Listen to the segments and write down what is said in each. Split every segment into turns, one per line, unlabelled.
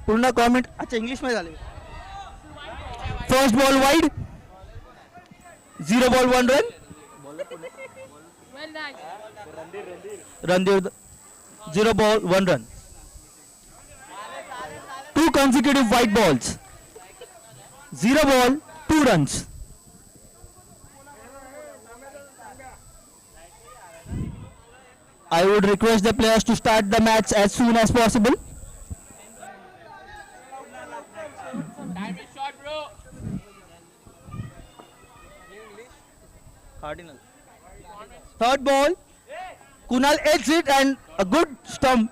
पूर्ण कॉमेंट अच्छा इंग्लिश मध्ये झाले. First ball wide 0 ball 1 run. Randir 0 ball 1 run. 2 consecutive white balls. 0 ball 2 runs. I would request the players to start the match as soon as possible.
Time is short, bro.
Cardinal. Third ball. Kunal hits it and a good stump.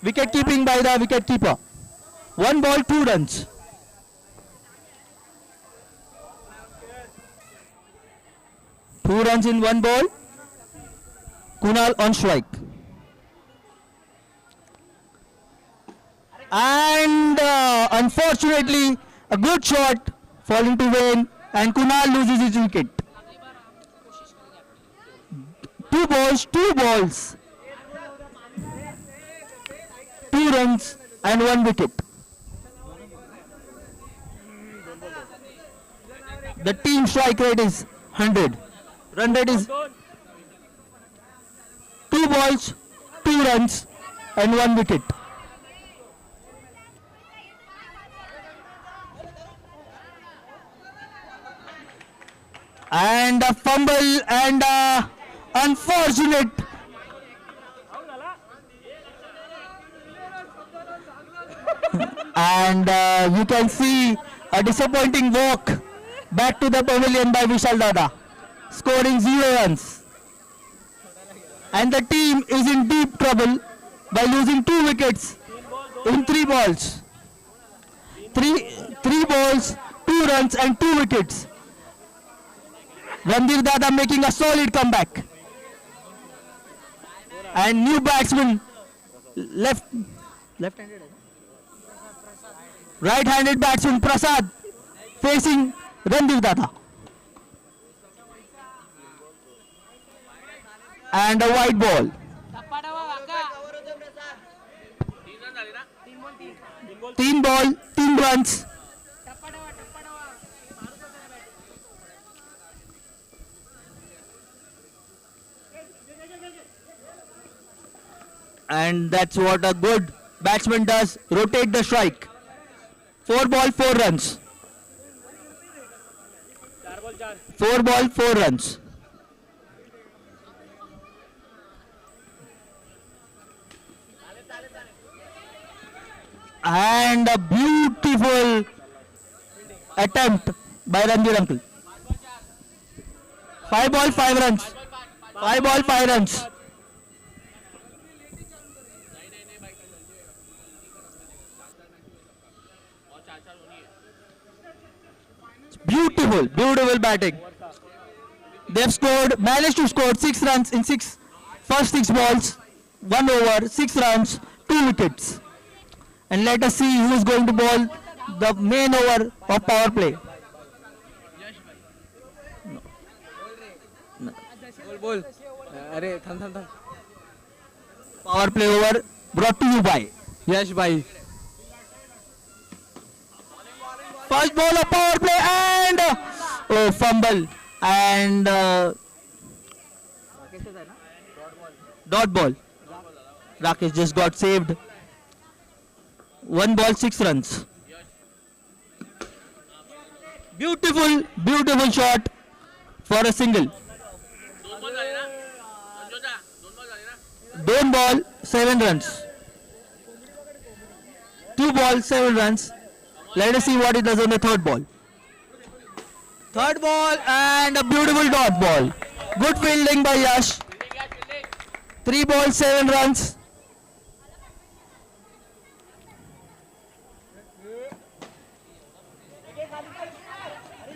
Wicket keeping by the wicket keeper. 1 ball 2 runs. Two runs in 1 ball. Kunal on strike. And unfortunately, a good shot falling to Wayne and Kunal loses his wicket. 2 balls, 2 balls. 2 runs and 1 wicket. The team strike rate is 100. Run rate is 2 balls, 2 runs and 1 wicket. And a fumble and a unfortunate and you can see a disappointing walk back to the pavilion by Vishal Dada, scoring 0 runs. And the team is in deep trouble by losing 2 wickets in 3 balls. 3 balls, 2 runs and 2 wickets. Randir Dada making a solid comeback. And new batsman, left-handed, right-handed batsman Prasad facing Randir Dada. And a white ball. 3 ball, 3 runs. And that's what a good batsman does, rotate the strike. 4 ball, 4 runs. 4 ball, 4 runs. And a beautiful attempt by Ranjit uncle. 5 ball, 5 runs. 5 ball, 5 runs. Beautiful, beautiful batting. They've managed to score 6 runs in first 6 balls, 1 over, 6 runs, 2 wickets. And let us see who is going to bowl the main over of power play.
बोल अरे थांब
Power play over brought to you by
यश भाई.
first ball of power play and fumble and dot ball. Rakesh just got saved. 1 ball 6 runs. Beautiful, beautiful shot for a single. 2 ball 7 runs. 2 ball 7 runs. Let us see what he does on the third ball. Third ball and a beautiful dot ball. Good fielding by Yash. 3 balls 7 runs.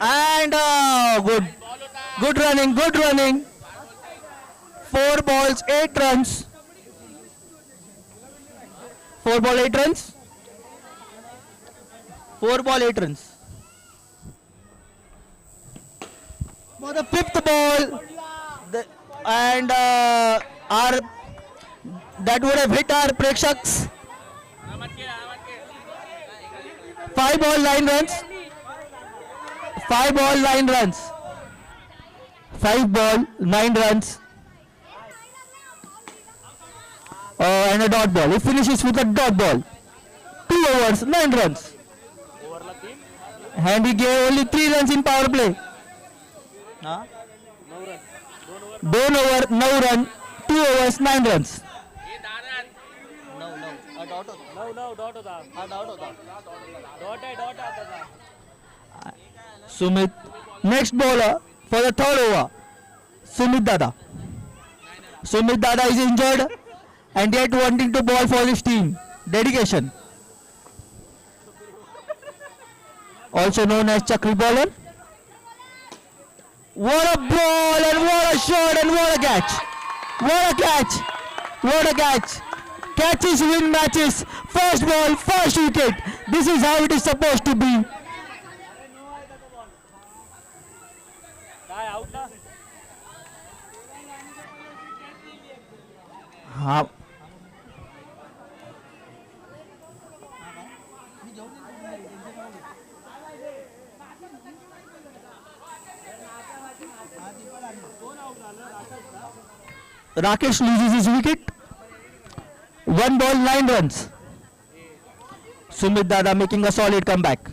And good running, good running. 4 balls 8 runs. 4 ball 8 runs. 4 ball 8 runs. For the 5th ball, and that would have hit our Prekshaks. 5 ball 9 runs. 5 ball 9 runs. 5 ball 9 runs. And a dot ball. He finishes with a dot ball. 2 overs 9 runs. And he gave only 3 runs in power play. Don't over 9 run. 2 overs 9 runs. Sumit, next bowler for the third over. Sumit Dada. Sumit Dada is injured and yet wanting to bowl for his team. Dedication. Also known as Chakri bowler. What a ball and what a shot and what a catch. What a catch. What a catch. Catches win matches. First ball, first wicket. This is how it is supposed to be. Rakesh loses his wicket. 1 ball 9 runs. Sumit Dada making a solid comeback.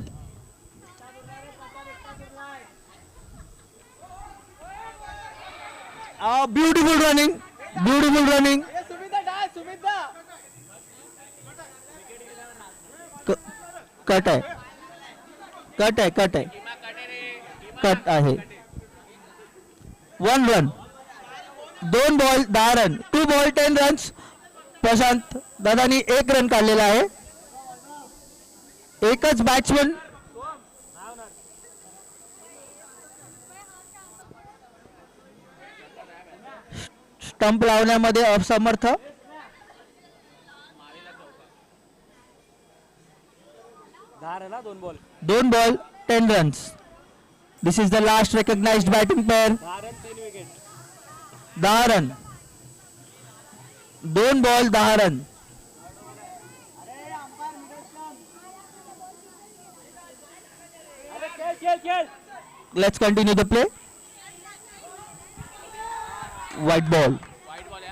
Beautiful running. Beautiful running. Cut आहे. Cut आहे. Cut आहे. Cut आहे. 1 run. 2 ball 10 run. 2 ball 10 runs. Prashant Dadani 1 run काढलेला आहे. एकच batsman stump लावण्यामध्ये असमर्थ. 2 ball 10 runs. This is the last recognized batting pair. 10 run. 2 ball 10 run. Let's continue the play. White ball.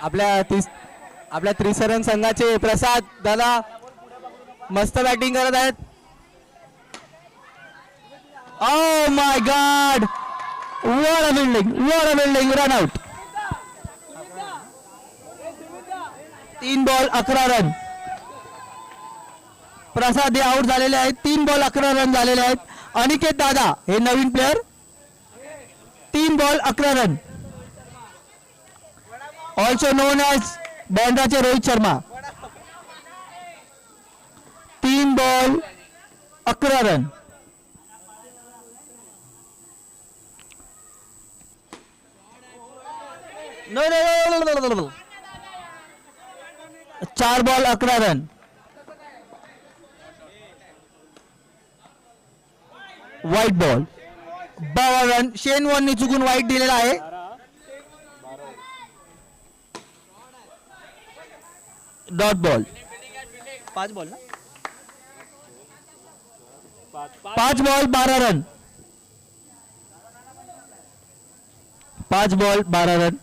आपल्या त्रिसरण संघाचे प्रसाद दादा मस्त बॅटिंग करत आहेत.
Oh my God! What a fielding! What a fielding! Run out. 3 ball 11 run. Prasad हे out झालेले आहेत. 3 ball 11 run झालेले आहेत. अनिकेत दादा हे नवीन player. 3 ball 11 run. Also known as बँड्राचे Rohit Sharma. 3 ball 11 run. No. 4 ball 11 run. Wide ball 12 run. Shane वॉननी चुकून व्हाईट दिलेला आहे. Dot ball. 5 ball 12 run. 5 ball 12 run.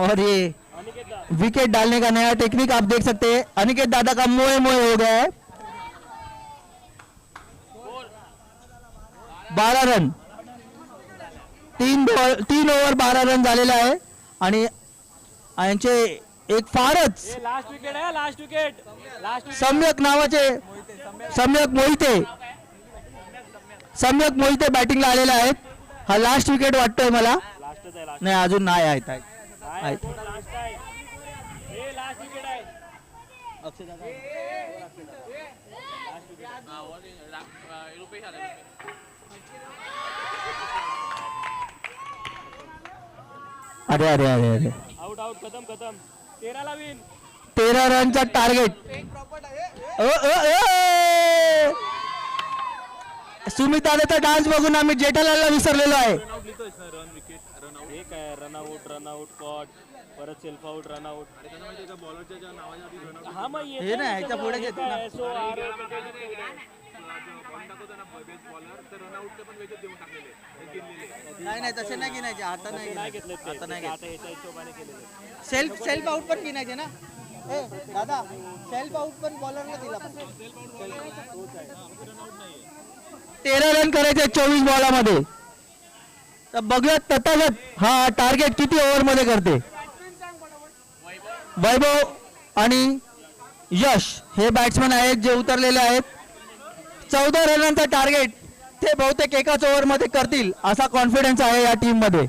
और ये विकेट डालने का नया टेक्निक आप देख सकते हैं. अनिकेत दादा का मोए हो गया है. 12 रन. 3 ओव्हर 12 रन झालेले आहे. आणि यांचे एक फारच
लास्ट विकेट आहे. Last wicket.
सम्यक नावाचे सम्यक मोहिते बॅटिंगला आलेले आहेत. हा लास्ट विकेट वाटतोय मला. नाही अजून नाही आहेत. अरे
आउट खतम 13 ला विन.
13 रनचा टार्गेट. सुमित दादाचा डान्स बघून आम्ही जेठालालला विसरलेलो आहे.
हे काय रनआउट कॉट परत सेल्फ आउट रनआउट हा मग येतंय
हे नाही,
ना
ह्याच्या
सगळं.
पुढेच
हे
येतं
काय
ना.
SOR
नाही तसे नाही गिनायचे, आता
नाही
नाही
घेतले
आता नाही
आता ह्याच्या हिशोबाने केलेले.
सेल्फ आउट पण गिनायचे ना. ए दादा, सेल्फ आउट पण बॉलरला दिला.
13 रन करायचे 24 बॉलामध्ये. तर बघूयात तथागत हा टार्गेट किती ओव्हर मध्ये करते. वैभव आणि यश हे बॅट्समन आहेत जे उतरलेले आहेत. 14 रनांचा टार्गेट ते बहुतेक एकाच ओव्हर मध्ये करतील असा कॉन्फिडन्स आहे या टीम मध्ये.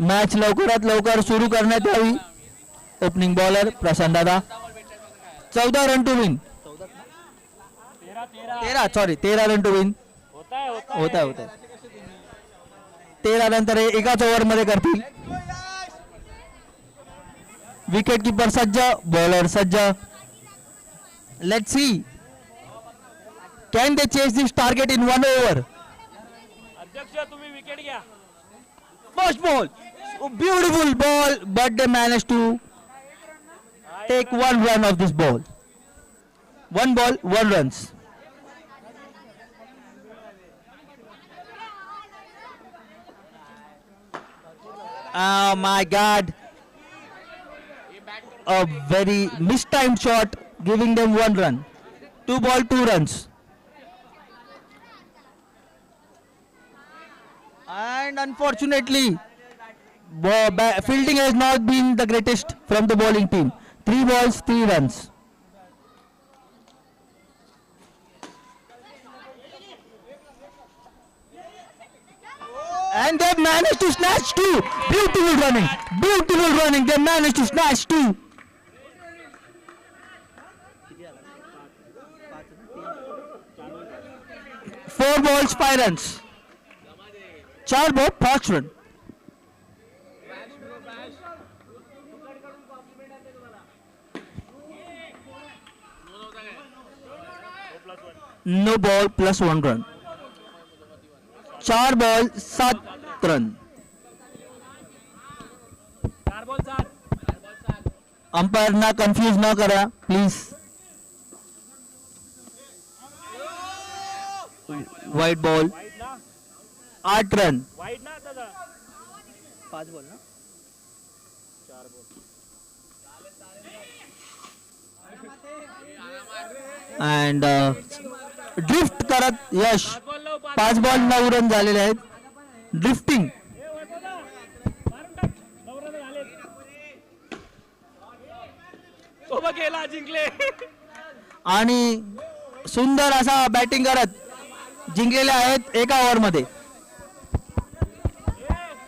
मॅच लवकरात लवकर सुरू करण्यात यावी. ओपनिंग बॉलर प्रशांत दादा. 14 run to win. 13 run to win. होत आहे 13 नंतर एकाच ओव्हर मध्ये करतील. विकेट कीपर सज्ज, बॉलर सज्ज. Let's see can they chase this target in 1 over.
अध्यक्ष तुम्ही विकेट घ्या.
First ball, beautiful ball, but they managed to take 1 run of this ball. 1 ball, 1 runs. Oh my God! A very mistimed shot, giving them 1 run. 2 ball, 2 runs. And unfortunately, fielding has not been the greatest from the bowling team. 3 balls, 3 runs. And they managed to snatch 2. Beautiful running. Beautiful running. They managed to snatch 2. 4 balls, 5 runs. 4 ball, 5 run. No ball plus 1 run. 4 ball, 7 run.
4 ball 7.
Umpire ना confuse ना करा please. White ball,
white ना
8 run.
White ना दादा.
5 ball ना.
4 ball.
And drift करत यश.
5 ball 9
5 ball 9 run झालेले आहेत. ड्रिफ्टिंग.
मारून टाक. 9 रन झाले. तो बघ गेला जिंकले.
आणि सुंदर असा बॅटिंग करत जिंकलेले आहेत एका ओव्हर मध्ये.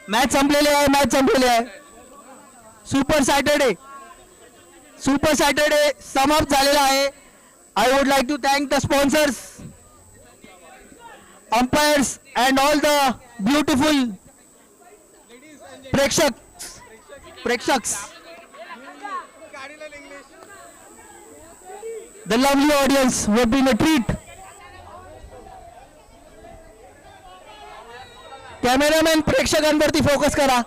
मॅच संपलेली आहे. सुपर सॅटरडे समाप्त झालेला आहे. I would like to thank the sponsors, umpires and all the beautiful प्रेक्षक. The lovely audience who have been a treat. Cameraman प्रेक्षकांवरती फोकस करा.